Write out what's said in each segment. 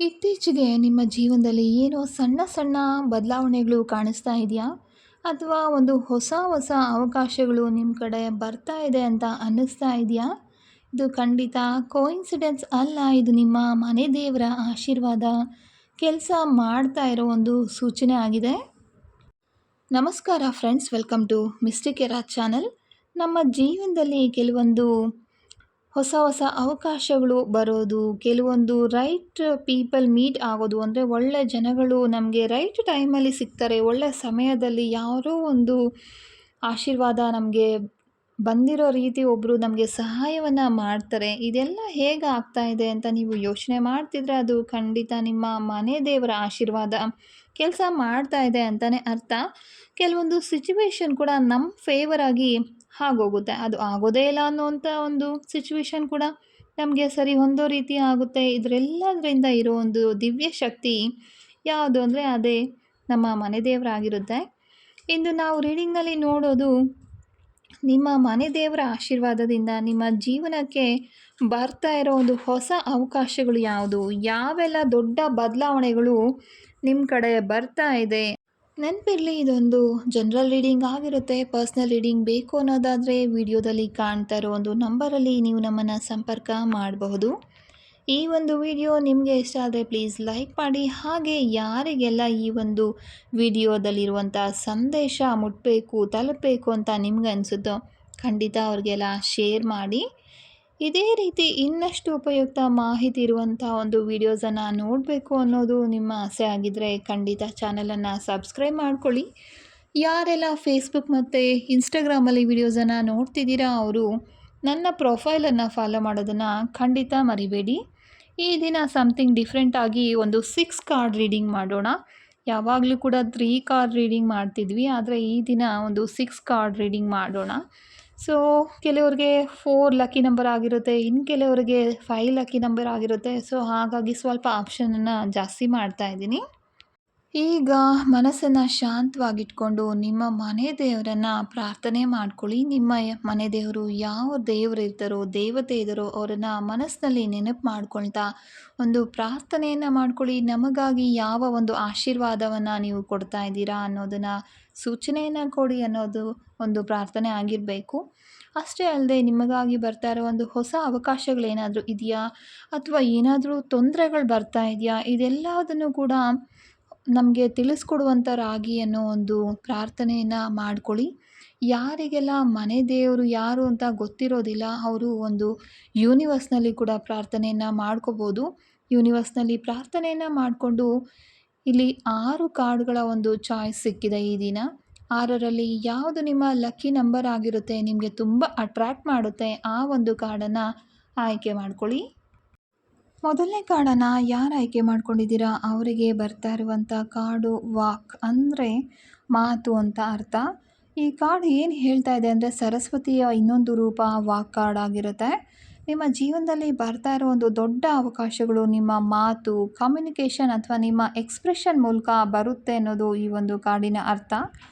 ಇತ್ತೀಚೆಗೆ ನಿಮ್ಮ ಜೀವನದಲ್ಲಿ ಏನೋ ಸಣ್ಣ ಸಣ್ಣ ಬದಲಾವಣೆಗಳು ಕಾಣಿಸ್ತಾ ಇದೆಯಾ? ಅಥವಾ ಒಂದು ಹೊಸ ಹೊಸ ಅವಕಾಶಗಳು ನಿಮ್ಮ ಕಡೆ ಬರ್ತಾ ಇದೆ ಅಂತ ಅನ್ನಿಸ್ತಾ ಇದೆಯಾ? ಇದು ಖಂಡಿತ ಕೋಇನ್ಸಿಡೆನ್ಸ್ ಅಲ್ಲ. ಇದು ನಿಮ್ಮ ಮನೆ ದೇವರ ಆಶೀರ್ವಾದ ಕೆಲಸ ಮಾಡ್ತಾ ಇರೋ ಒಂದು ಸೂಚನೆ ಆಗಿದೆ. ನಮಸ್ಕಾರ friends, welcome to mystic era channel. ನಮ್ಮ ಜೀವನದಲ್ಲಿ ಕೆಲವೊಂದು ಹೊಸ ಹೊಸ ಅವಕಾಶಗಳು ಬರೋದು, ಕೆಲವೊಂದು ರೈಟ್ ಪೀಪಲ್ ಮೀಟ್ ಆಗೋದು, ಅಂದರೆ ಒಳ್ಳೆ ಜನಗಳು ನಮಗೆ ರೈಟ್ ಟೈಮಲ್ಲಿ ಸಿಗ್ತಾರೆ. ಒಳ್ಳೆ ಸಮಯದಲ್ಲಿ ಯಾರೋ ಒಂದು ಆಶೀರ್ವಾದ ನಮಗೆ ಬಂದಿರೋ ರೀತಿ ಒಬ್ಬರು ನಮಗೆ ಸಹಾಯವನ್ನು ಮಾಡ್ತಾರೆ. ಇದೆಲ್ಲ ಹೇಗೆ ಆಗ್ತಾ ಇದೆ ಅಂತ ನೀವು ಯೋಚನೆ ಮಾಡ್ತಿದ್ರೆ ಅದು ಖಂಡಿತ ನಿಮ್ಮ ಮನೆ ದೇವರ ಆಶೀರ್ವಾದ ಕೆಲಸ ಮಾಡ್ತಾ ಇದೆ ಅಂತಲೇ ಅರ್ಥ. ಕೆಲವೊಂದು ಸಿಚುವೇಶನ್ ಕೂಡ ನಮ್ಮ ಫೇವರ್ ಆಗಿ ಆಗೋಗುತ್ತೆ. ಅದು ಆಗೋದೇ ಇಲ್ಲ ಅನ್ನೋವಂಥ ಒಂದು ಸಿಚುವೇಶನ್ ಕೂಡ ನಮಗೆ ಸರಿ ಹೊಂದೋ ರೀತಿ ಆಗುತ್ತೆ. ಇದರೆಲ್ಲದರಿಂದ ಇರೋ ಒಂದು ದಿವ್ಯ ಶಕ್ತಿ ಯಾವುದು ಅಂದರೆ ಅದೇ ನಮ್ಮ ಮನೆ ದೇವರಾಗಿರುತ್ತೆ. ಇಂದು ನಾವು ರೀಡಿಂಗ್ನಲ್ಲಿ ನೋಡೋದು ನಿಮ್ಮ ಮನೆ ದೇವರ ಆಶೀರ್ವಾದದಿಂದ ನಿಮ್ಮ ಜೀವನಕ್ಕೆ ಬರ್ತಾ ಇರೋ ಒಂದು ಹೊಸ ಅವಕಾಶಗಳು ಯಾವುದು, ಯಾವೆಲ್ಲ ದೊಡ್ಡ ಬದಲಾವಣೆಗಳು ನಿಮ್ಮ ಕಡೆ ಬರ್ತಾ ಇದೆ. ನೆನಪಿರಲಿ, ಇದೊಂದು ಜನರಲ್ ರೀಡಿಂಗ್ ಆಗಿರುತ್ತೆ. ಪರ್ಸ್ನಲ್ ರೀಡಿಂಗ್ ಬೇಕು ಅನ್ನೋದಾದರೆ ವಿಡಿಯೋದಲ್ಲಿ ಕಾಣ್ತಾ ಇರೋ ಒಂದು ನಂಬರಲ್ಲಿ ನೀವು ನಮ್ಮನ್ನು ಸಂಪರ್ಕ ಮಾಡಬಹುದು. ಈ ಒಂದು ವಿಡಿಯೋ ನಿಮಗೆ ಇಷ್ಟ ಆದರೆ ಪ್ಲೀಸ್ ಲೈಕ್ ಮಾಡಿ. ಹಾಗೆ ಯಾರಿಗೆಲ್ಲ ಈ ಒಂದು ವಿಡಿಯೋದಲ್ಲಿರುವಂಥ ಸಂದೇಶ ಮುಟ್ಟಬೇಕು, ತಲುಪಬೇಕು ಅಂತ ನಿಮ್ಗೆ ಅನಿಸುತ್ತೋ ಖಂಡಿತ ಅವ್ರಿಗೆಲ್ಲ ಶೇರ್ ಮಾಡಿ. ಇದೇ ರೀತಿ ಇನ್ನಷ್ಟು ಉಪಯುಕ್ತ ಮಾಹಿತಿ ಇರುವಂಥ ಒಂದು ವಿಡಿಯೋಸನ್ನು ನೋಡಬೇಕು ಅನ್ನೋದು ನಿಮ್ಮ ಆಸೆ ಆಗಿದ್ದರೆ ಖಂಡಿತ ಚಾನಲನ್ನು ಸಬ್ಸ್ಕ್ರೈಬ್ ಮಾಡ್ಕೊಳ್ಳಿ. ಯಾರೆಲ್ಲ ಫೇಸ್ಬುಕ್ ಮತ್ತು ಇನ್ಸ್ಟಾಗ್ರಾಮಲ್ಲಿ ವಿಡಿಯೋಸನ್ನು ನೋಡ್ತಿದ್ದೀರಾ ಅವರು ನನ್ನ ಪ್ರೊಫೈಲನ್ನು ಫಾಲೋ ಮಾಡೋದನ್ನು ಖಂಡಿತ ಮರಿಬೇಡಿ. ಈ ದಿನ ಸಮಥಿಂಗ್ ಡಿಫ್ರೆಂಟಾಗಿ ಒಂದು 6 ಕಾರ್ಡ್ ರೀಡಿಂಗ್ ಮಾಡೋಣ. ಯಾವಾಗಲೂ ಕೂಡ 3 ಕಾರ್ಡ್ ರೀಡಿಂಗ್ ಮಾಡ್ತಿದ್ವಿ, ಆದರೆ ಈ ದಿನ ಒಂದು 6 ಕಾರ್ಡ್ ರೀಡಿಂಗ್ ಮಾಡೋಣ. ಸೊ ಕೆಲವ್ರಿಗೆ 4 ಲಕ್ಕಿ ನಂಬರ್ ಆಗಿರುತ್ತೆ, ಇನ್ನು ಕೆಲವರಿಗೆ 5 ಲಕ್ಕಿ ನಂಬರ್ ಆಗಿರುತ್ತೆ. ಸೊ ಹಾಗಾಗಿ ಸ್ವಲ್ಪ ಆಪ್ಷನನ್ನು ಜಾಸ್ತಿ ಮಾಡ್ತಾ ಇದ್ದೀನಿ. ಈಗ ಮನಸ್ಸನ್ನು ಶಾಂತವಾಗಿಟ್ಕೊಂಡು ನಿಮ್ಮ ಮನೆ ದೇವರನ್ನು ಪ್ರಾರ್ಥನೆ ಮಾಡ್ಕೊಳ್ಳಿ. ನಿಮ್ಮ ಮನೆ ದೇವರು ಯಾವ ದೇವರು ಇರ್ತಾರೋ, ದೇವತೆ ಇದ್ದಾರೋ ಅವರನ್ನು ಮನಸ್ಸಿನಲ್ಲಿ ನೆನಪು ಮಾಡ್ಕೊಳ್ತಾ ಒಂದು ಪ್ರಾರ್ಥನೆಯನ್ನು ಮಾಡ್ಕೊಳ್ಳಿ. ನಮಗಾಗಿ ಯಾವ ಒಂದು ಆಶೀರ್ವಾದವನ್ನು ನೀವು ಕೊಡ್ತಾ ಇದ್ದೀರಾ ಅನ್ನೋದನ್ನು ಸೂಚನೆಯನ್ನು ಕೊಡಿ ಅನ್ನೋದು ಒಂದು ಪ್ರಾರ್ಥನೆ ಆಗಿರಬೇಕು. ಅಷ್ಟೇ ಅಲ್ಲದೆ ನಿಮಗಾಗಿ ಬರ್ತಾ ಇರೋ ಒಂದು ಹೊಸ ಅವಕಾಶಗಳೇನಾದರೂ ಇದೆಯಾ, ಅಥವಾ ಏನಾದರೂ ತೊಂದರೆಗಳು ಬರ್ತಾ ಇದೆಯಾ, ಇದೆಲ್ಲದನ್ನು ಕೂಡ ನಮಗೆ ತಿಳಿಸ್ಕೊಡುವಂಥರಾಗಿ ಅನ್ನೋ ಒಂದು ಪ್ರಾರ್ಥನೆಯನ್ನು ಮಾಡ್ಕೊಳ್ಳಿ. ಯಾರಿಗೆಲ್ಲ ಮನೆ ದೇವರು ಯಾರು ಅಂತ ಗೊತ್ತಿರೋದಿಲ್ಲ ಅವರು ಒಂದು ಯೂನಿವರ್ಸ್ನಲ್ಲಿ ಕೂಡ ಪ್ರಾರ್ಥನೆಯನ್ನು ಮಾಡ್ಕೋಬೋದು. ಯೂನಿವರ್ಸ್ನಲ್ಲಿ ಪ್ರಾರ್ಥನೆಯನ್ನು ಮಾಡಿಕೊಂಡು ಇಲ್ಲಿ 6 ಕಾರ್ಡ್ಗಳ ಒಂದು ಚಾಯ್ಸ್ ಸಿಕ್ಕಿದೆ ಈ ದಿನ. 6ರಲ್ಲಿ ಯಾವುದು ನಿಮ್ಮ ಲಕ್ಕಿ ನಂಬರ್ ಆಗಿರುತ್ತೆ, ನಿಮಗೆ ತುಂಬ ಅಟ್ರ್ಯಾಕ್ಟ್ ಮಾಡುತ್ತೆ, ಆ ಒಂದು ಕಾರ್ಡನ್ನು ಆಯ್ಕೆ ಮಾಡ್ಕೊಳ್ಳಿ. ಮೊದಲನೇ ಕಾರ್ಡನ್ನು ಯಾರು ಆಯ್ಕೆ ಮಾಡ್ಕೊಂಡಿದ್ದೀರಾ ಅವರಿಗೆ ಬರ್ತಾ ಇರುವಂಥ ಕಾರ್ಡು ವಾಕ್, ಅಂದರೆ ಮಾತು ಅಂತ ಅರ್ಥ. ಈ ಕಾರ್ಡ್ ಏನು ಹೇಳ್ತಾ ಇದೆ ಅಂದರೆ ಸರಸ್ವತಿಯ ಇನ್ನೊಂದು ರೂಪ ವಾಕ್ ಕಾರ್ಡ್ ಆಗಿರುತ್ತೆ. ನಿಮ್ಮ ಜೀವನದಲ್ಲಿ ಬರ್ತಾ ಇರೋ ಒಂದು ದೊಡ್ಡ ಅವಕಾಶಗಳು ನಿಮ್ಮ ಮಾತು, ಕಮ್ಯುನಿಕೇಷನ್ ಅಥವಾ ನಿಮ್ಮ ಎಕ್ಸ್ಪ್ರೆಷನ್ ಮೂಲಕ ಬರುತ್ತೆ ಅನ್ನೋದು ಈ ಒಂದು ಕಾರ್ಡಿನ ಅರ್ಥ.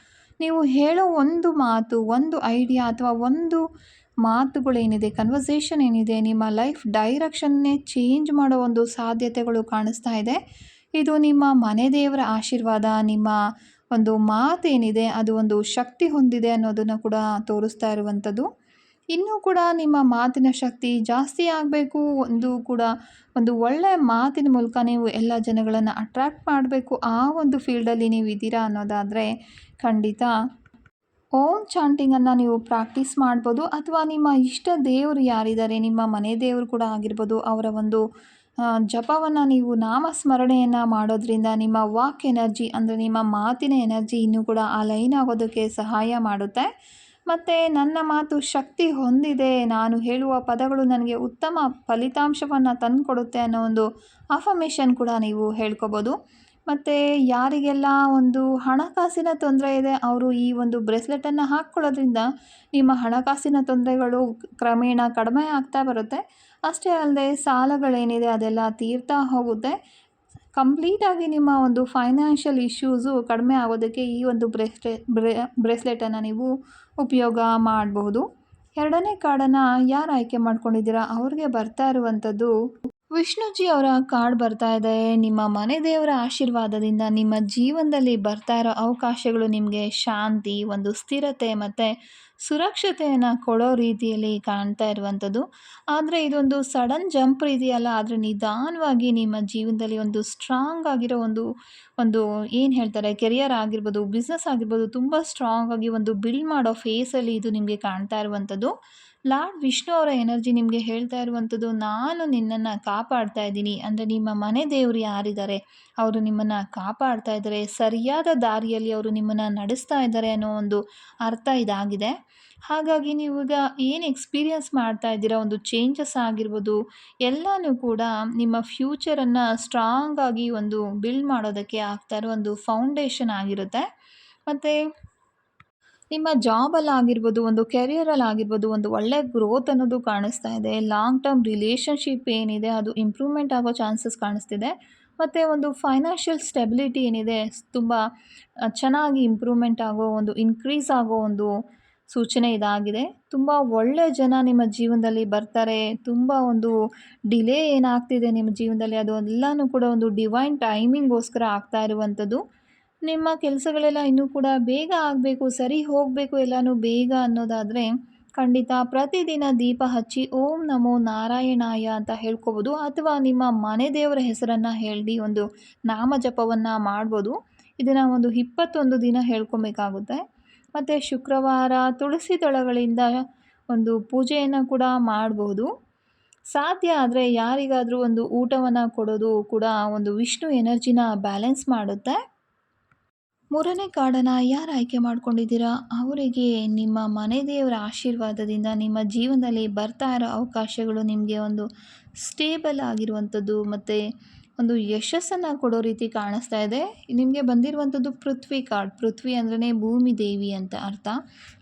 ನೀವು ಹೇಳೋ ಒಂದು ಮಾತು, ಒಂದು ಐಡಿಯಾ ಅಥವಾ ಒಂದು ಮಾತುಗಳೇನಿದೆ, ಕನ್ವರ್ಸೇಷನ್ ಏನಿದೆ, ನಿಮ್ಮ ಲೈಫ್ ಡೈರೆಕ್ಷನ್ನೇ ಚೇಂಜ್ ಮಾಡೋ ಒಂದು ಸಾಧ್ಯತೆಗಳು ಕಾಣಿಸ್ತಾ ಇದೆ. ಇದು ನಿಮ್ಮ ಮನೆ ದೇವರ ಆಶೀರ್ವಾದ. ನಿಮ್ಮ ಒಂದು ಮಾತೇನಿದೆ ಅದು ಒಂದು ಶಕ್ತಿ ಹೊಂದಿದೆ ಅನ್ನೋದನ್ನು ಕೂಡ ತೋರಿಸ್ತಾ ಇರುವಂಥದ್ದು. ಇನ್ನೂ ಕೂಡ ನಿಮ್ಮ ಮಾತಿನ ಶಕ್ತಿ ಜಾಸ್ತಿ ಆಗಬೇಕು, ಒಂದು ಒಳ್ಳೆಯ ಮಾತಿನ ಮೂಲಕ ನೀವು ಎಲ್ಲ ಜನಗಳನ್ನು ಅಟ್ರ್ಯಾಕ್ಟ್ ಮಾಡಬೇಕು, ಆ ಒಂದು ಫೀಲ್ಡಲ್ಲಿ ನೀವು ಇದ್ದೀರಾ ಅನ್ನೋದಾದರೆ ಖಂಡಿತ ಓಮ್ ಚಾಂಟಿಂಗನ್ನು ನೀವು ಪ್ರಾಕ್ಟೀಸ್ ಮಾಡ್ಬೋದು. ಅಥವಾ ನಿಮ್ಮ ಇಷ್ಟ ದೇವರು ಯಾರಿದ್ದಾರೆ, ನಿಮ್ಮ ಮನೆ ದೇವರು ಕೂಡ ಆಗಿರ್ಬೋದು, ಅವರ ಒಂದು ಜಪವನ್ನು ನೀವು ನಾಮಸ್ಮರಣೆಯನ್ನು ಮಾಡೋದ್ರಿಂದ ನಿಮ್ಮ ವಾಕ್ ಎನರ್ಜಿ ಅಂದರೆ ನಿಮ್ಮ ಮಾತಿನ ಎನರ್ಜಿ ಇನ್ನೂ ಕೂಡ ಆ ಲೈನ್ ಆಗೋದಕ್ಕೆ ಸಹಾಯ ಮಾಡುತ್ತೆ. ಮತ್ತು ನನ್ನ ಮಾತು ಶಕ್ತಿ ಹೊಂದಿದೆ, ನಾನು ಹೇಳುವ ಪದಗಳು ನನಗೆ ಉತ್ತಮ ಫಲಿತಾಂಶವನ್ನು ತಂದುಕೊಡುತ್ತೆ ಅನ್ನೋ ಒಂದು ಅಫರ್ಮೇಷನ್ ಕೂಡ ನೀವು ಹೇಳ್ಕೊಬೋದು. ಮತ್ತು ಯಾರಿಗೆಲ್ಲ ಒಂದು ಹಣಕಾಸಿನ ತೊಂದರೆ ಇದೆ ಅವರು ಈ ಒಂದು ಬ್ರೇಸ್ಲೆಟನ್ನು ಹಾಕ್ಕೊಳ್ಳೋದ್ರಿಂದ ನಿಮ್ಮ ಹಣಕಾಸಿನ ತೊಂದರೆಗಳು ಕ್ರಮೇಣ ಕಡಿಮೆ ಆಗ್ತಾ ಬರುತ್ತೆ. ಅಷ್ಟೇ ಅಲ್ಲದೆ ಸಾಲಗಳೇನಿದೆ ಅದೆಲ್ಲ ತೀರ್ತಾ ಹೋಗುತ್ತೆ. ಕಂಪ್ಲೀಟಾಗಿ ನಿಮ್ಮ ಒಂದು ಫೈನಾನ್ಷಿಯಲ್ ಇಶ್ಯೂಸು ಕಡಿಮೆ ಆಗೋದಕ್ಕೆ ಈ ಒಂದು ಬ್ರೇಸ್ಲೆಟನ್ನು ನೀವು ಉಪಯೋಗ ಮಾಡಬಹುದು. 2ನೇ ಕಾರ್ಡನ್ನು ಯಾರು ಆಯ್ಕೆ ಮಾಡ್ಕೊಂಡಿದ್ದೀರಾ ಅವ್ರಿಗೆ ಬರ್ತಾ ಇರುವಂಥದ್ದು ವಿಷ್ಣುಜಿ ಅವರ ಕಾರ್ಡ್ ಬರ್ತಾ ಇದೆ. ನಿಮ್ಮ ಮನೆ ದೇವರ ಆಶೀರ್ವಾದದಿಂದ ನಿಮ್ಮ ಜೀವನದಲ್ಲಿ ಬರ್ತಾ ಇರೋ ಅವಕಾಶಗಳು ನಿಮಗೆ ಶಾಂತಿ, ಒಂದು ಸ್ಥಿರತೆ ಮತ್ತು ಸುರಕ್ಷತೆಯನ್ನು ಕೊಡೋ ರೀತಿಯಲ್ಲಿ ಕಾಣ್ತಾ ಇರುವಂಥದ್ದು. ಆದರೆ ಇದೊಂದು ಸಡನ್ ಜಂಪ್ ರೀತಿಯಲ್ಲ, ಆದರೆ ನಿಧಾನವಾಗಿ ನಿಮ್ಮ ಜೀವನದಲ್ಲಿ ಒಂದು ಸ್ಟ್ರಾಂಗ್ ಆಗಿರೋ ಒಂದು ಒಂದು ಏನು ಹೇಳ್ತಾರೆ, ಕೆರಿಯರ್ ಆಗಿರ್ಬೋದು, ಬಿಸ್ನೆಸ್ ಆಗಿರ್ಬೋದು, ತುಂಬ ಸ್ಟ್ರಾಂಗ್ ಆಗಿ ಒಂದು ಬಿಲ್ಡ್ ಮಾಡೋ ಫೇಸಲ್ಲಿ ಇದು ನಿಮಗೆ ಕಾಣ್ತಾ ಇರುವಂಥದ್ದು. ಲಾರ್ಡ್ ವಿಷ್ಣು ಅವರ ಎನರ್ಜಿ ನಿಮಗೆ ಹೇಳ್ತಾ ಇರುವಂಥದ್ದು, ನಾನು ನಿನ್ನನ್ನು ಕಾಪಾಡ್ತಾ ಇದ್ದೀನಿ. ಅಂದರೆ ನಿಮ್ಮ ಮನೆ ದೇವರು ಯಾರಿದ್ದಾರೆ ಅವರು ನಿಮ್ಮನ್ನು ಕಾಪಾಡ್ತಾ ಇದ್ದಾರೆ, ಸರಿಯಾದ ದಾರಿಯಲ್ಲಿ ಅವರು ನಿಮ್ಮನ್ನು ನಡೆಸ್ತಾ ಇದ್ದಾರೆ ಅನ್ನೋ ಒಂದು ಅರ್ಥ ಇದಾಗಿದೆ. ಹಾಗಾಗಿ ನೀವೀಗ ಏನು ಎಕ್ಸ್ಪೀರಿಯನ್ಸ್ ಮಾಡ್ತಾ ಇದ್ದೀರಾ, ಒಂದು ಚೇಂಜಸ್ ಆಗಿರ್ಬೋದು, ಎಲ್ಲನೂ ಕೂಡ ನಿಮ್ಮ ಫ್ಯೂಚರನ್ನು ಸ್ಟ್ರಾಂಗ್ ಆಗಿ ಒಂದು ಬಿಲ್ಡ್ ಮಾಡೋದಕ್ಕೆ ಆಗ್ತಾ ಇರೋ ಒಂದು ಫೌಂಡೇಶನ್ ಆಗಿರುತ್ತೆ. ಮತ್ತು ನಿಮ್ಮ ಜಾಬಲ್ಲಾಗಿರ್ಬೋದು, ಒಂದು ಕೆರಿಯರಲ್ಲಾಗಿರ್ಬೋದು, ಒಂದು ಒಳ್ಳೆ ಗ್ರೋತ್ ಅನ್ನೋದು ಕಾಣಿಸ್ತಾ ಇದೆ. ಲಾಂಗ್ ಟರ್ಮ್ ರಿಲೇಷನ್‌ಶಿಪ್ ಏನಿದೆ ಅದು ಇಂಪ್ರೂವ್‌ಮೆಂಟ್ ಆಗೋ ಚಾನ್ಸಸ್ ಕಾಣಿಸ್ತಿದೆ. ಮತ್ತು ಒಂದು ಫೈನಾನ್ಷಿಯಲ್ ಸ್ಟೆಬಿಲಿಟಿ ಏನಿದೆ ತುಂಬ ಚೆನ್ನಾಗಿ ಇಂಪ್ರೂವ್‌ಮೆಂಟ್ ಆಗೋ ಒಂದು ಇನ್ಕ್ರೀಸ್ ಆಗೋ ಒಂದು ಸೂಚನೆ ಇದಾಗಿದೆ. ತುಂಬ ಒಳ್ಳೆ ಜನ ನಿಮ್ಮ ಜೀವನದಲ್ಲಿ ಬರ್ತಾರೆ. ತುಂಬ ಒಂದು ಡಿಲೇ ಏನಾಗ್ತಿದೆ ನಿಮ್ಮ ಜೀವನದಲ್ಲಿ ಅದು ಎಲ್ಲನೂ ಕೂಡ ಒಂದು ಡಿವೈನ್ ಟೈಮಿಂಗ್‌ಗೋಸ್ಕರ ಆಗ್ತಾ ಇರುವಂಥದ್ದು. ನಿಮ್ಮ ಕೆಲಸಗಳೆಲ್ಲ ಇನ್ನೂ ಕೂಡ ಬೇಗ ಆಗಬೇಕು, ಸರಿ ಹೋಗಬೇಕು ಎಲ್ಲನೂ ಬೇಗ ಅನ್ನೋದಾದರೆ ಖಂಡಿತ ಪ್ರತಿದಿನ ದೀಪ ಹಚ್ಚಿ ಓಂ ನಮೋ ನಾರಾಯಣಾಯ ಅಂತ ಹೇಳ್ಕೊಬೋದು, ಅಥವಾ ನಿಮ್ಮ ಮನೆ ದೇವರ ಹೆಸರನ್ನು ಹೇಳಿ ಒಂದು ನಾಮ ಜಪವನ್ನು ಮಾಡ್ಬೋದು. ಇದನ್ನು ಒಂದು 21 ದಿನ ಹೇಳ್ಕೊಬೇಕಾಗುತ್ತೆ. ಮತ್ತು ಶುಕ್ರವಾರ ತುಳಸಿ ದಳಗಳಿಂದ ಒಂದು ಪೂಜೆಯನ್ನು ಕೂಡ ಮಾಡಬಹುದು. ಸಾಧ್ಯ ಆದರೆ ಯಾರಿಗಾದರೂ ಒಂದು ಊಟವನ್ನು ಕೊಡೋದು ಕೂಡ ಒಂದು ವಿಷ್ಣು ಎನರ್ಜಿನ ಬ್ಯಾಲೆನ್ಸ್ ಮಾಡುತ್ತೆ. ಮೂರನೇ ಕಾರ್ಡನ್ನು ಯಾರು ಆಯ್ಕೆ ಮಾಡ್ಕೊಂಡಿದ್ದೀರಾ ಅವರಿಗೆ ನಿಮ್ಮ ಮನೆ ದೇವರ ಆಶೀರ್ವಾದದಿಂದ ನಿಮ್ಮ ಜೀವನದಲ್ಲಿ ಬರ್ತಾ ಇರೋ ಅವಕಾಶಗಳು ನಿಮಗೆ ಒಂದು ಸ್ಟೇಬಲ್ ಆಗಿರುವಂಥದ್ದು ಮತ್ತು ಒಂದು ಯಶಸ್ಸನ್ನು ಕೊಡೋ ರೀತಿ ಕಾಣಿಸ್ತಾ ಇದೆ. ನಿಮಗೆ ಬಂದಿರುವಂಥದ್ದು ಪೃಥ್ವಿ ಕಾರ್ಡ್. ಪೃಥ್ವಿ ಅಂದ್ರೇ ಭೂಮಿ ದೇವಿ ಅಂತ ಅರ್ಥ,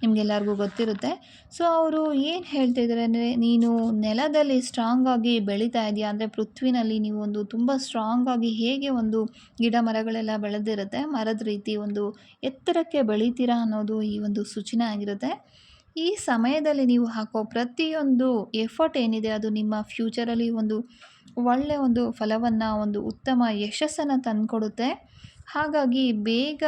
ನಿಮಗೆಲ್ಲರಿಗೂ ಗೊತ್ತಿರುತ್ತೆ. ಸೊ ಅವರು ಏನು ಹೇಳ್ತಿದ್ದಾರೆ ಅಂದರೆ, ನೀನು ನೆಲದಲ್ಲಿ ಸ್ಟ್ರಾಂಗ್ ಆಗಿ ಬೆಳೀತಾ ಇದೆಯಾ, ಅಂದರೆ ಪೃಥ್ವಿನಲ್ಲಿ ನೀವು ಒಂದು ತುಂಬ ಸ್ಟ್ರಾಂಗ್ ಆಗಿ ಹೇಗೆ ಒಂದು ಗಿಡ ಮರಗಳೆಲ್ಲ ಬೆಳೆದಿರುತ್ತೆ, ಮರದ ರೀತಿ ಒಂದು ಎತ್ತರಕ್ಕೆ ಬೆಳೀತೀರಾ ಅನ್ನೋದು ಈ ಒಂದು ಸೂಚನೆ ಆಗಿರುತ್ತೆ. ಈ ಸಮಯದಲ್ಲಿ ನೀವು ಹಾಕೋ ಪ್ರತಿಯೊಂದು ಎಫರ್ಟ್ ಏನಿದೆ ಅದು ನಿಮ್ಮ ಫ್ಯೂಚರಲ್ಲಿ ಒಂದು ಒಳ್ಳೆಯ ಒಂದು ಫಲವನ್ನು, ಒಂದು ಉತ್ತಮ ಯಶಸ್ಸನ್ನು ತಂದುಕೊಡುತ್ತೆ. ಹಾಗಾಗಿ ಬೇಗ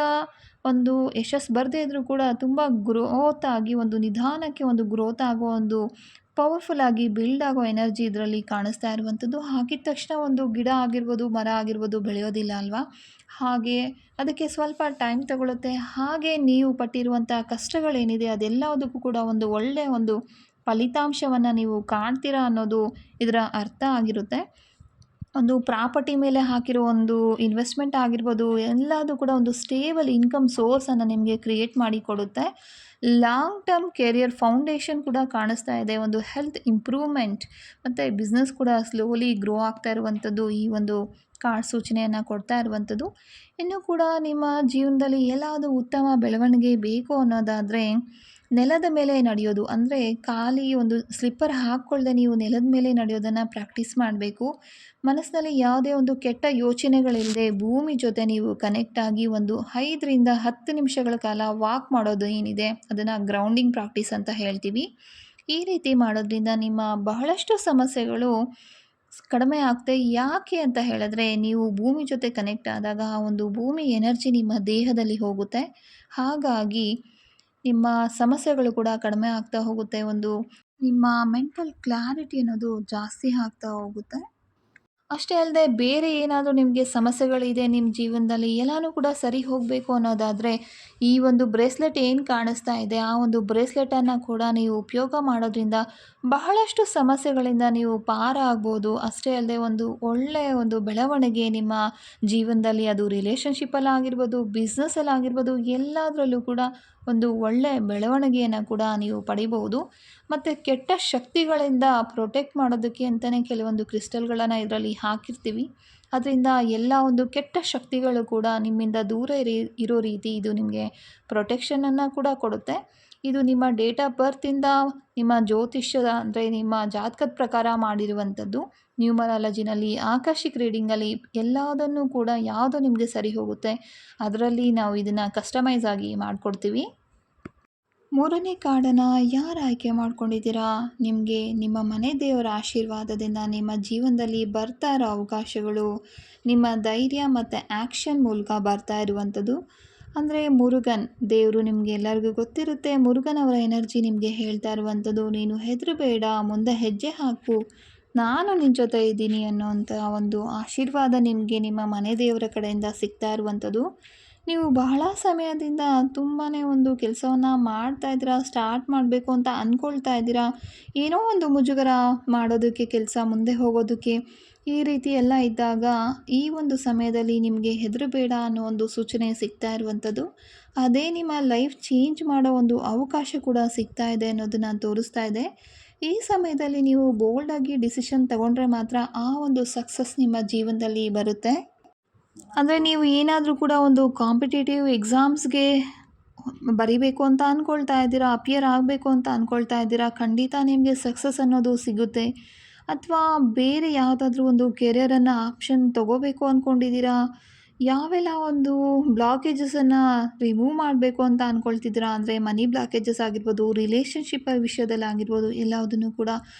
ಒಂದು ಯಶಸ್ಸು ಬರದೇ ಇದ್ದರೂ ಕೂಡ ತುಂಬ ಗ್ರೋತ್ ಆಗಿ ಒಂದು ನಿಧಾನಕ್ಕೆ ಒಂದು ಗ್ರೋತ್ ಆಗೋ ಒಂದು ಪವರ್ಫುಲ್ ಆಗಿ ಬಿಲ್ಡ್ ಆಗೋ ಎನರ್ಜಿ ಇದರಲ್ಲಿ ಕಾಣಿಸ್ತಾ ಇರುವಂಥದ್ದು. ಹಾಕಿದ ತಕ್ಷಣ ಒಂದು ಗಿಡ ಆಗಿರ್ಬೋದು, ಮರ ಆಗಿರ್ಬೋದು ಬೆಳೆಯೋದಿಲ್ಲ ಅಲ್ವಾ, ಹಾಗೆ ಅದಕ್ಕೆ ಸ್ವಲ್ಪ ಟೈಮ್ ತಗೊಳುತ್ತೆ. ಹಾಗೆ ನೀವು ಪಟ್ಟಿರುವಂಥ ಕಷ್ಟಗಳೇನಿದೆ ಅದೆಲ್ಲದಕ್ಕೂ ಕೂಡ ಒಂದು ಒಳ್ಳೆಯ ಒಂದು ಫಲಿತಾಂಶವನ್ನು ನೀವು ಕಾಣ್ತೀರಾ ಅನ್ನೋದು ಇದರ ಅರ್ಥ ಆಗಿರುತ್ತೆ. ಒಂದು ಪ್ರಾಪರ್ಟಿ ಮೇಲೆ ಹಾಕಿರೋ ಒಂದು ಇನ್ವೆಸ್ಟ್ಮೆಂಟ್ ಆಗಿರ್ಬೋದು, ಎಲ್ಲದೂ ಕೂಡ ಒಂದು ಸ್ಟೇಬಲ್ ಇನ್ಕಮ್ ಸೋರ್ಸನ್ನು ನಿಮಗೆ ಕ್ರಿಯೇಟ್ ಮಾಡಿ ಕೊಡುತ್ತೆ. ಲಾಂಗ್ ಟರ್ಮ್ ಕೆರಿಯರ್ ಫೌಂಡೇಶನ್ ಕೂಡ ಕಾಣಿಸ್ತಾ ಇದೆ. ಒಂದು ಹೆಲ್ತ್ ಇಂಪ್ರೂವ್ಮೆಂಟ್ ಮತ್ತು ಬಿಸ್ನೆಸ್ ಕೂಡ ಸ್ಲೋಲಿ ಗ್ರೋ ಆಗ್ತಾ ಇರುವಂಥದ್ದು ಈ ಒಂದು ಕಾರ್ಡ್ ಸೂಚನೆಯನ್ನು ಕೊಡ್ತಾ ಇರುವಂಥದ್ದು. ಇನ್ನೂ ಕೂಡ ನಿಮ್ಮ ಜೀವನದಲ್ಲಿ ಎಲ್ಲಾದರೂ ಉತ್ತಮ ಬೆಳವಣಿಗೆ ಬೇಕು ಅನ್ನೋದಾದರೆ ನೆಲದ ಮೇಲೆ ನಡೆಯೋದು, ಅಂದರೆ ಖಾಲಿ ಒಂದು ಸ್ಲಿಪ್ಪರ್ ಹಾಕ್ಕೊಳ್ಳದೆ ನೀವು ನೆಲದ ಮೇಲೆ ನಡೆಯೋದನ್ನು ಪ್ರಾಕ್ಟೀಸ್ ಮಾಡಬೇಕು. ಮನಸ್ಸಿನಲ್ಲಿ ಯಾವುದೇ ಒಂದು ಕೆಟ್ಟ ಯೋಚನೆಗಳಿಲ್ಲದೆ ಭೂಮಿ ಜೊತೆ ನೀವು ಕನೆಕ್ಟ್ ಆಗಿ ಒಂದು 5ರಿಂದ 10 ನಿಮಿಷಗಳ ಕಾಲ ವಾಕ್ ಮಾಡೋದು ಏನಿದೆ ಅದನ್ನು ಗ್ರೌಂಡಿಂಗ್ ಪ್ರಾಕ್ಟೀಸ್ ಅಂತ ಹೇಳ್ತೀವಿ. ಈ ರೀತಿ ಮಾಡೋದ್ರಿಂದ ನಿಮ್ಮ ಬಹಳಷ್ಟು ಸಮಸ್ಯೆಗಳು ಕಡಿಮೆ ಆಗ್ತವೆ. ಯಾಕೆ ಅಂತ ಹೇಳಿದ್ರೆ, ನೀವು ಭೂಮಿ ಜೊತೆ ಕನೆಕ್ಟ್ ಆದಾಗ ಆ ಒಂದು ಭೂಮಿ ಎನರ್ಜಿ ನಿಮ್ಮ ದೇಹದಲ್ಲಿ ಹೋಗುತ್ತೆ. ಹಾಗಾಗಿ ನಿಮ್ಮ ಸಮಸ್ಯೆಗಳು ಕೂಡ ಕಡಿಮೆ ಆಗ್ತಾ ಹೋಗುತ್ತೆ. ಒಂದು ನಿಮ್ಮ ಮೆಂಟಲ್ ಕ್ಲಾರಿಟಿ ಅನ್ನೋದು ಜಾಸ್ತಿ ಆಗ್ತಾ ಹೋಗುತ್ತೆ. ಅಷ್ಟೇ ಅಲ್ಲದೆ ಬೇರೆ ಏನಾದರೂ ನಿಮಗೆ ಸಮಸ್ಯೆಗಳಿದೆ ನಿಮ್ಮ ಜೀವನದಲ್ಲಿ ಎಲ್ಲನೂ ಕೂಡ ಸರಿ ಹೋಗಬೇಕು ಅನ್ನೋದಾದರೆ ಈ ಒಂದು ಬ್ರೇಸ್ಲೆಟ್ ಏನು ಕಾಣಿಸ್ತಾ ಇದೆ ಆ ಒಂದು ಬ್ರೇಸ್ಲೆಟನ್ನು ಕೂಡ ನೀವು ಉಪಯೋಗ ಮಾಡೋದ್ರಿಂದ ಬಹಳಷ್ಟು ಸಮಸ್ಯೆಗಳಿಂದ ನೀವು ಪಾರಾಗ್ಬೋದು. ಅಷ್ಟೇ ಅಲ್ಲದೆ ಒಂದು ಒಳ್ಳೆಯ ಒಂದು ಬೆಳವಣಿಗೆ ನಿಮ್ಮ ಜೀವನದಲ್ಲಿ, ಅದು ರಿಲೇಷನ್ಶಿಪ್ಪಲ್ಲಾಗಿರ್ಬೋದು, ಬಿಸ್ನೆಸ್ಸಲ್ಲಾಗಿರ್ಬೋದು, ಎಲ್ಲದರಲ್ಲೂ ಕೂಡ ಒಂದು ಒಳ್ಳೆಯ ಬೆಳವಣಿಗೆಯನ್ನು ಕೂಡ ನೀವು ಪಡಿಬಹುದು. ಮತ್ತು ಕೆಟ್ಟ ಶಕ್ತಿಗಳಿಂದ ಪ್ರೊಟೆಕ್ಟ್ ಮಾಡೋದಕ್ಕೆ ಅಂತಲೇ ಕೆಲವೊಂದು ಕ್ರಿಸ್ಟಲ್ಗಳನ್ನು ಇದರಲ್ಲಿ ಹಾಕಿರ್ತೀವಿ. ಅದರಿಂದ ಎಲ್ಲ ಒಂದು ಕೆಟ್ಟ ಶಕ್ತಿಗಳು ಕೂಡ ನಿಮ್ಮಿಂದ ದೂರ ಇರೋ ರೀತಿ ಇದು ನಿಮಗೆ ಪ್ರೊಟೆಕ್ಷನನ್ನು ಕೂಡ ಕೊಡುತ್ತೆ. ಇದು ನಿಮ್ಮ ಡೇಟ್ ಆಫ್ ಬರ್ತಿಂದ ನಿಮ್ಮ ಜ್ಯೋತಿಷ್ಯದ, ಅಂದರೆ ನಿಮ್ಮ ಜಾತಕದ ಪ್ರಕಾರ ಮಾಡಿರುವಂಥದ್ದು. ನ್ಯೂಮರಾಲಜಿನಲ್ಲಿ, ಆಕಾಶಿಕ್ ರೀಡಿಂಗಲ್ಲಿ ಎಲ್ಲದನ್ನೂ ಕೂಡ ಯಾವುದು ನಿಮಗೆ ಸರಿ ಹೋಗುತ್ತೆ ಅದರಲ್ಲಿ ನಾವು ಇದನ್ನು ಕಸ್ಟಮೈಸ್ ಆಗಿ ಮಾಡಿಕೊಡ್ತೀವಿ. ಮೂರನೇ ಕಾರ್ಡನ್ನು ಯಾರು ಆಯ್ಕೆ ಮಾಡ್ಕೊಂಡಿದ್ದೀರಾ? ನಿಮಗೆ ನಿಮ್ಮ ಮನೆ ದೇವರ ಆಶೀರ್ವಾದದಿಂದ ನಿಮ್ಮ ಜೀವನದಲ್ಲಿ ಬರ್ತಾ ಇರೋ ಅವಕಾಶಗಳು ನಿಮ್ಮ ಧೈರ್ಯ ಮತ್ತು ಆ್ಯಕ್ಷನ್ ಮೂಲಕ ಬರ್ತಾ ಇರುವಂಥದ್ದು. ಅಂದರೆ ಮುರುಗನ್ ದೇವರು ನಿಮಗೆ ಎಲ್ಲರಿಗೂ ಗೊತ್ತಿರುತ್ತೆ. ಮುರುಗನ್ ಅವರ ಎನರ್ಜಿ ನಿಮಗೆ ಹೇಳ್ತಾ ಇರುವಂಥದ್ದು, ನೀನು ಹೆದರಬೇಡ, ಮುಂದೆ ಹೆಜ್ಜೆ ಹಾಕು, ನಾನು ನಿನ್ನ ಜೊತೆ ಇದ್ದೀನಿ ಅನ್ನೋವಂಥ ಒಂದು ಆಶೀರ್ವಾದ ನಿಮಗೆ ನಿಮ್ಮ ಮನೆ ದೇವರ ಕಡೆಯಿಂದ ಸಿಗ್ತಾ ಇರುವಂಥದ್ದು. ನೀವು ಬಹಳ ಸಮಯದಿಂದ ತುಂಬಾ ಒಂದು ಕೆಲಸವನ್ನು ಮಾಡ್ತಾ ಇದ್ದೀರಾ, ಸ್ಟಾರ್ಟ್ ಮಾಡಬೇಕು ಅಂತ ಅಂದ್ಕೊಳ್ತಾ ಇದ್ದೀರಾ. ಏನೋ ಒಂದು ಮುಜುಗರ ಮಾಡೋದಕ್ಕೆ, ಕೆಲಸ ಮುಂದೆ ಹೋಗೋದಕ್ಕೆ, ಈ ರೀತಿ ಎಲ್ಲ ಇದ್ದಾಗ ಈ ಒಂದು ಸಮಯದಲ್ಲಿ ನಿಮಗೆ ಹೆದರಬೇಡ ಅನ್ನೋ ಒಂದು ಸೂಚನೆ ಸಿಗ್ತಾ ಇರುವಂಥದ್ದು. ಅದೇ ನಿಮ್ಮ ಲೈಫ್ ಚೇಂಜ್ ಮಾಡೋ ಒಂದು ಅವಕಾಶ ಕೂಡ ಸಿಗ್ತಾ ಇದೆ ಅನ್ನೋದನ್ನು ತೋರಿಸ್ತಾ ಇದೆ. ಈ ಸಮಯದಲ್ಲಿ ನೀವು ಬೋಲ್ಡಾಗಿ ಡಿಸಿಷನ್ ತಗೊಂಡ್ರೆ ಮಾತ್ರ ಆ ಒಂದು ಸಕ್ಸಸ್ ನಿಮ್ಮ ಜೀವನದಲ್ಲಿ ಬರುತ್ತೆ. ಅಂದರೆ ನೀವು ಏನಾದರೂ ಕೂಡ ಒಂದು ಕಾಂಪಿಟೇಟಿವ್ ಎಕ್ಸಾಮ್ಸ್ಗೆ ಬರಿಬೇಕು ಅಂತ ಅಂದ್ಕೊಳ್ತಾ ಇದ್ದೀರಾ, ಅಪಿಯರ್ ಆಗಬೇಕು ಅಂತ ಅಂದ್ಕೊಳ್ತಾ ಇದ್ದೀರಾ, ಖಂಡಿತ ನಿಮಗೆ ಸಕ್ಸಸ್ ಅನ್ನೋದು ಸಿಗುತ್ತೆ. ಅಥವಾ ಬೇರೆ ಯಾವುದಾದ್ರೂ ಒಂದು ಕೆರಿಯರನ್ನು ಆಪ್ಷನ್ ತೊಗೋಬೇಕು ಅಂದ್ಕೊಂಡಿದ್ದೀರಾ, ಯಾವೆಲ್ಲ ಒಂದು ಬ್ಲಾಕೇಜಸನ್ನು ರಿಮೂವ್ ಮಾಡಬೇಕು ಅಂತ ಅಂದ್ಕೊಳ್ತಿದ್ದೀರಾ, ಅಂದರೆ ಮನಿ ಬ್ಲಾಕೇಜಸ್ ಆಗಿರ್ಬೋದು, ರಿಲೇಷನ್ಶಿಪ್ ವಿಷಯದಲ್ಲಾಗಿರ್ಬೋದು, ಎಲ್ಲದನ್ನು ಕೂಡ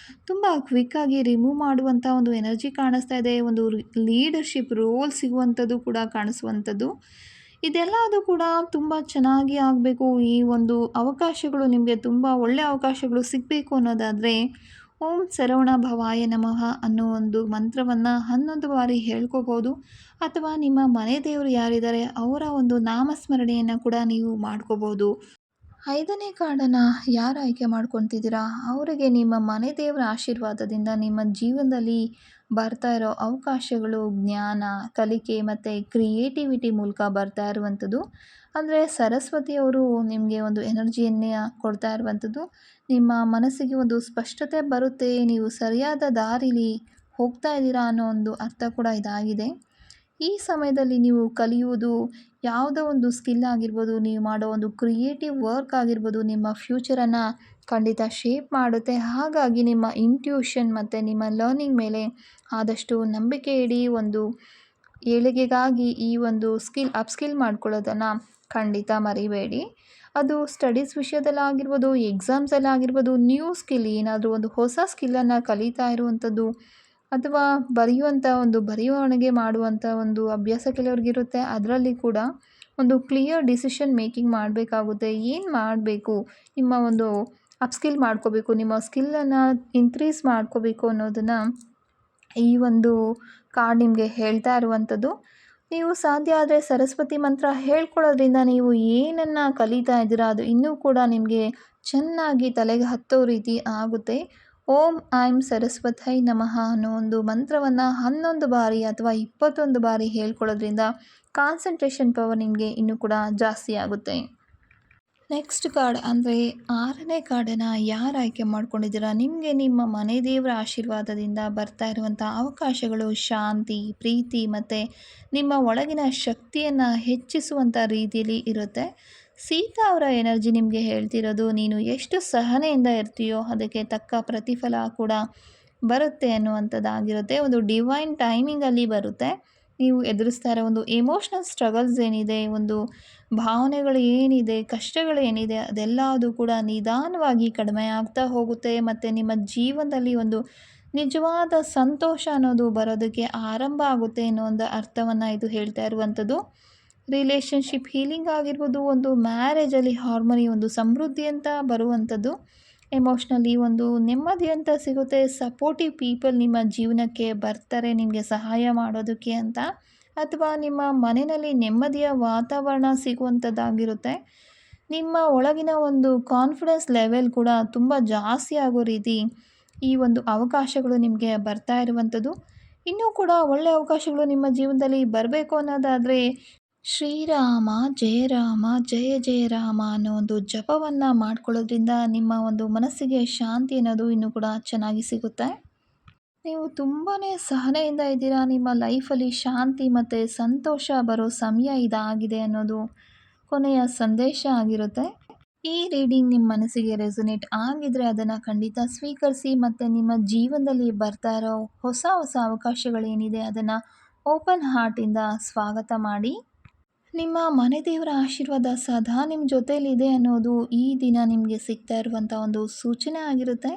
ತುಂಬ ಕ್ವಿಕ್ಕಾಗಿ ರಿಮೂವ್ ಮಾಡುವಂಥ ಒಂದು ಎನರ್ಜಿ ಕಾಣಿಸ್ತಾ ಇದೆ. ಒಂದು ಲೀಡರ್ಶಿಪ್ ರೋಲ್ ಸಿಗುವಂಥದ್ದು ಕೂಡ ಕಾಣಿಸುವಂಥದ್ದು. ಇದೆಲ್ಲದು ಕೂಡ ತುಂಬ ಚೆನ್ನಾಗಿ ಆಗಬೇಕು. ಈ ಒಂದು ಅವಕಾಶಗಳು ನಿಮಗೆ ತುಂಬ ಒಳ್ಳೆಯ ಅವಕಾಶಗಳು ಸಿಗಬೇಕು ಅನ್ನೋದಾದರೆ ಓಂ ಸರವಣ ಭವಾಯ ನಮಃ ಅನ್ನೋ ಒಂದು ಮಂತ್ರವನ್ನು 11 ಬಾರಿ ಹೇಳ್ಕೋಬೋದು. ಅಥವಾ ನಿಮ್ಮ ಮನೆ ದೇವರು ಯಾರಿದ್ದಾರೆ ಅವರ ಒಂದು ನಾಮಸ್ಮರಣೆಯನ್ನು ಕೂಡ ನೀವು ಮಾಡ್ಕೋಬೋದು. 5ನೇ ಕಾರ್ಡನ್ನು ಯಾರು ಆಯ್ಕೆ ಮಾಡ್ಕೊತಿದ್ದೀರಾ ಅವರಿಗೆ ನಿಮ್ಮ ಮನೆ ದೇವರ ಆಶೀರ್ವಾದದಿಂದ ನಿಮ್ಮ ಜೀವನದಲ್ಲಿ ಬರ್ತಾ ಇರೋ ಅವಕಾಶಗಳು ಜ್ಞಾನ, ಕಲಿಕೆ ಮತ್ತು ಕ್ರಿಯೇಟಿವಿಟಿ ಮೂಲಕ ಬರ್ತಾ ಇರುವಂಥದ್ದು. ಅಂದರೆ ಸರಸ್ವತಿಯವರು ನಿಮಗೆ ಒಂದು ಎನರ್ಜಿಯನ್ನೇ ಕೊಡ್ತಾ ಇರುವಂಥದ್ದು. ನಿಮ್ಮ ಮನಸ್ಸಿಗೆ ಒಂದು ಸ್ಪಷ್ಟತೆ ಬರುತ್ತೆ, ನೀವು ಸರಿಯಾದ ದಾರಿಲಿ ಹೋಗ್ತಾ ಇದ್ದೀರಾ ಅನ್ನೋ ಒಂದು ಅರ್ಥ ಕೂಡ ಇದಾಗಿದೆ. ಈ ಸಮಯದಲ್ಲಿ ನೀವು ಕಲಿಯುವುದು ಯಾವುದೋ ಒಂದು ಸ್ಕಿಲ್ ಆಗಿರ್ಬೋದು, ನೀವು ಮಾಡೋ ಒಂದು ಕ್ರಿಯೇಟಿವ್ ವರ್ಕ್ ಆಗಿರ್ಬೋದು, ನಿಮ್ಮ ಫ್ಯೂಚರನ್ನು ಖಂಡಿತ ಶೇಪ್ ಮಾಡುತ್ತೆ. ಹಾಗಾಗಿ ನಿಮ್ಮ ಇಂಟ್ಯೂಷನ್ ಮತ್ತು ನಿಮ್ಮ ಲರ್ನಿಂಗ್ ಮೇಲೆ ಆದಷ್ಟು ನಂಬಿಕೆ ಇಡಿ. ಒಂದು ಏಳಿಗೆಗಾಗಿ ಈ ಒಂದು ಅಪ್ಸ್ಕಿಲ್ ಮಾಡ್ಕೊಳ್ಳೋದನ್ನು ಖಂಡಿತ ಮರಿಬೇಡಿ. ಅದು ಸ್ಟಡೀಸ್ ವಿಷಯದಲ್ಲಾಗಿರ್ಬೋದು, ಎಕ್ಸಾಮ್ಸಲ್ಲಾಗಿರ್ಬೋದು, ನ್ಯೂ ಸ್ಕಿಲ್ ಏನಾದರೂ ಒಂದು ಹೊಸ ಸ್ಕಿಲ್ಲನ್ನು ಕಲಿತಾ ಇರುವಂಥದ್ದು, ಅಥವಾ ಬರೆಯುವವಣಿಗೆ ಮಾಡುವಂಥ ಒಂದು ಅಭ್ಯಾಸ ಕೆಲವ್ರಿಗಿರುತ್ತೆ. ಅದರಲ್ಲಿ ಕೂಡ ಒಂದು ಕ್ಲಿಯರ್ ಡಿಸಿಷನ್ ಮೇಕಿಂಗ್ ಮಾಡಬೇಕಾಗುತ್ತೆ. ಏನು ಮಾಡಬೇಕು, ನಿಮ್ಮ ಒಂದು ಅಪ್ಸ್ಕಿಲ್ ಮಾಡ್ಕೋಬೇಕು, ನಿಮ್ಮ ಸ್ಕಿಲ್ಲನ್ನು ಇನ್ಕ್ರೀಸ್ ಮಾಡ್ಕೋಬೇಕು ಅನ್ನೋದನ್ನು ಈ ಒಂದು ಕಾರ್ಡ್ ನಿಮಗೆ ಹೇಳ್ತಾ ಇರುವಂಥದ್ದು. ನೀವು ಸಾಧ್ಯ ಆದರೆ ಸರಸ್ವತಿ ಮಂತ್ರ ಹೇಳ್ಕೊಳ್ಳೋದ್ರಿಂದ ನೀವು ಏನನ್ನು ಕಲಿತಾ ಇದ್ದೀರಾ ಅದು ಇನ್ನೂ ಕೂಡ ನಿಮಗೆ ಚೆನ್ನಾಗಿ ತಲೆಗೆ ಹತ್ತೋ ರೀತಿ ಆಗುತ್ತೆ. ಓಂ ಐಂ ಸರಸ್ವತೈ ನಮಃ ಅನ್ನೋ ಒಂದು ಮಂತ್ರವನ್ನು 11 ಬಾರಿ ಅಥವಾ 21 ಬಾರಿ ಹೇಳ್ಕೊಳ್ಳೋದ್ರಿಂದ ಕಾನ್ಸಂಟ್ರೇಷನ್ ಪವರ್ ನಿಮಗೆ ಇನ್ನೂ ಕೂಡ ಜಾಸ್ತಿ ಆಗುತ್ತೆ. ನೆಕ್ಸ್ಟ್ ಕಾರ್ಡ್ ಅಂದರೆ 6ನೇ ಕಾರ್ಡನ್ನು ಯಾರು ಆಯ್ಕೆ ಮಾಡ್ಕೊಂಡಿದ್ದೀರಾ ನಿಮಗೆ ನಿಮ್ಮ ಮನೆ ದೇವರ ಆಶೀರ್ವಾದದಿಂದ ಬರ್ತಾ ಇರುವಂಥ ಅವಕಾಶಗಳು ಶಾಂತಿ, ಪ್ರೀತಿ ಮತ್ತು ನಿಮ್ಮ ಒಳಗಿನ ಶಕ್ತಿಯನ್ನು ಹೆಚ್ಚಿಸುವಂಥ ರೀತಿಯಲ್ಲಿ ಇರುತ್ತೆ. ಸೀತಾ ಅವರ ಎನರ್ಜಿ ನಿಮಗೆ ಹೇಳ್ತಿರೋದು, ನೀನು ಎಷ್ಟು ಸಹನೆಯಿಂದ ಇರ್ತೀಯೋ ಅದಕ್ಕೆ ತಕ್ಕ ಪ್ರತಿಫಲ ಕೂಡ ಬರುತ್ತೆ ಅನ್ನುವಂಥದ್ದಾಗಿರುತ್ತೆ. ಒಂದು ಡಿವೈನ್ ಟೈಮಿಂಗಲ್ಲಿ ಬರುತ್ತೆ. ನೀವು ಎದುರಿಸ್ತಾ ಇರೋ ಒಂದು ಎಮೋಷ್ನಲ್ ಸ್ಟ್ರಗಲ್ಸ್ ಏನಿದೆ, ಒಂದು ಭಾವನೆಗಳು ಏನಿದೆ, ಕಷ್ಟಗಳು ಏನಿದೆ, ಅದೆಲ್ಲದು ಕೂಡ ನಿಧಾನವಾಗಿ ಕಡಿಮೆ ಆಗ್ತಾ ಹೋಗುತ್ತೆ. ಮತ್ತು ನಿಮ್ಮ ಜೀವನದಲ್ಲಿ ಒಂದು ನಿಜವಾದ ಸಂತೋಷ ಅನ್ನೋದು ಬರೋದಕ್ಕೆ ಆರಂಭ ಆಗುತ್ತೆ ಅನ್ನೋ ಒಂದು ಅರ್ಥವನ್ನು ಇದು ಹೇಳ್ತಾ ಇರುವಂಥದ್ದು. ರಿಲೇಷನ್ಶಿಪ್ ಹೀಲಿಂಗ್ ಆಗಿರ್ಬೋದು, ಒಂದು ಮ್ಯಾರೇಜಲ್ಲಿ ಹಾರ್ಮೋನಿ, ಒಂದು ಸಮೃದ್ಧಿ ಅಂತ ಬರುವಂಥದ್ದು. ಎಮೋಷ್ನಲಿ ಒಂದು ನೆಮ್ಮದಿ ಅಂತ ಸಿಗುತ್ತೆ. ಸಪೋರ್ಟಿವ್ ಪೀಪಲ್ ನಿಮ್ಮ ಜೀವನಕ್ಕೆ ಬರ್ತಾರೆ ನಿಮಗೆ ಸಹಾಯ ಮಾಡೋದಕ್ಕೆ ಅಂತ, ಅಥವಾ ನಿಮ್ಮ ಮನೆಯಲ್ಲಿ ನೆಮ್ಮದಿಯ ವಾತಾವರಣ ಸಿಗುವಂಥದ್ದಾಗಿರುತ್ತೆ. ನಿಮ್ಮ ಒಳಗಿನ ಒಂದು ಕಾನ್ಫಿಡೆನ್ಸ್ ಲೆವೆಲ್ ಕೂಡ ತುಂಬ ಜಾಸ್ತಿ ಆಗೋ ರೀತಿ ಈ ಒಂದು ಅವಕಾಶಗಳು ನಿಮಗೆ ಬರ್ತಾ ಇರುವಂಥದ್ದು. ಇನ್ನೂ ಕೂಡ ಒಳ್ಳೆಯ ಅವಕಾಶಗಳು ನಿಮ್ಮ ಜೀವನದಲ್ಲಿ ಬರಬೇಕು ಅನ್ನೋದಾದರೆ ಶ್ರೀರಾಮ ಜಯ ರಾಮ ಜಯ ಜಯ ರಾಮ ಅನ್ನೋ ಒಂದು ಜಪವನ್ನು ಮಾಡ್ಕೊಳ್ಳೋದ್ರಿಂದ ನಿಮ್ಮ ಒಂದು ಮನಸ್ಸಿಗೆ ಶಾಂತಿ ಅನ್ನೋದು ಇನ್ನೂ ಕೂಡ ಚೆನ್ನಾಗಿ ಸಿಗುತ್ತೆ. ನೀವು ತುಂಬಾ ಸಹನೆಯಿಂದ ಇದ್ದೀರಾ, ನಿಮ್ಮ ಲೈಫಲ್ಲಿ ಶಾಂತಿ ಮತ್ತು ಸಂತೋಷ ಬರೋ ಸಮಯ ಇದಾಗಿದೆ ಅನ್ನೋದು ಕೊನೆಯ ಸಂದೇಶ ಆಗಿರುತ್ತೆ. ಈ ರೀಡಿಂಗ್ ನಿಮ್ಮ ಮನಸ್ಸಿಗೆ ರೆಸೊನೇಟ್ ಆಗಿದ್ರೆ ಅದನ್ನು ಖಂಡಿತ ಸ್ವೀಕರಿಸಿ ಮತ್ತು ನಿಮ್ಮ ಜೀವನದಲ್ಲಿ ಬರ್ತಾ ಇರೋ ಹೊಸ ಹೊಸ ಅವಕಾಶಗಳೇನಿದೆ ಅದನ್ನು ಓಪನ್ ಹಾರ್ಟಿಂದ ಸ್ವಾಗತ ಮಾಡಿ. ನಿಮ್ಮ ಮನೆ ದೇವರ ಆಶೀರ್ವಾದ ಸದಾ ನಿಮ್ಮ ಜೊತೆಯಲ್ಲಿದೆ ಅನ್ನೋದು ಈ ದಿನ ನಿಮಗೆ ಸಿಗ್ತಾ ಇರುವಂಥ ಒಂದು ಸೂಚನೆ ಆಗಿರುತ್ತೆ.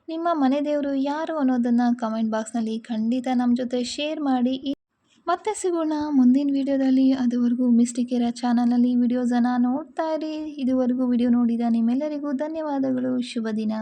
ನಿಮ್ಮ ಮನೆ ದೇವರು ಯಾರು ಅನ್ನೋದನ್ನು ಕಮೆಂಟ್ ಬಾಕ್ಸ್ನಲ್ಲಿ ಖಂಡಿತ ನಮ್ಮ ಜೊತೆ ಶೇರ್ ಮಾಡಿ. ಮತ್ತೆ ಸಿಗೋಣ ಮುಂದಿನ ವಿಡಿಯೋದಲ್ಲಿ. ಅದುವರೆಗೂ ಮಿಸ್ಟಿಕ್ ಏರಿಯಾ ಚಾನಲಲ್ಲಿ ವಿಡಿಯೋಸನ್ನು ನೋಡ್ತಾ ಇರಿ. ಇದುವರೆಗೂ ವಿಡಿಯೋ ನೋಡಿದ ನಿಮ್ಮೆಲ್ಲರಿಗೂ ಧನ್ಯವಾದಗಳು. ಶುಭ ದಿನ.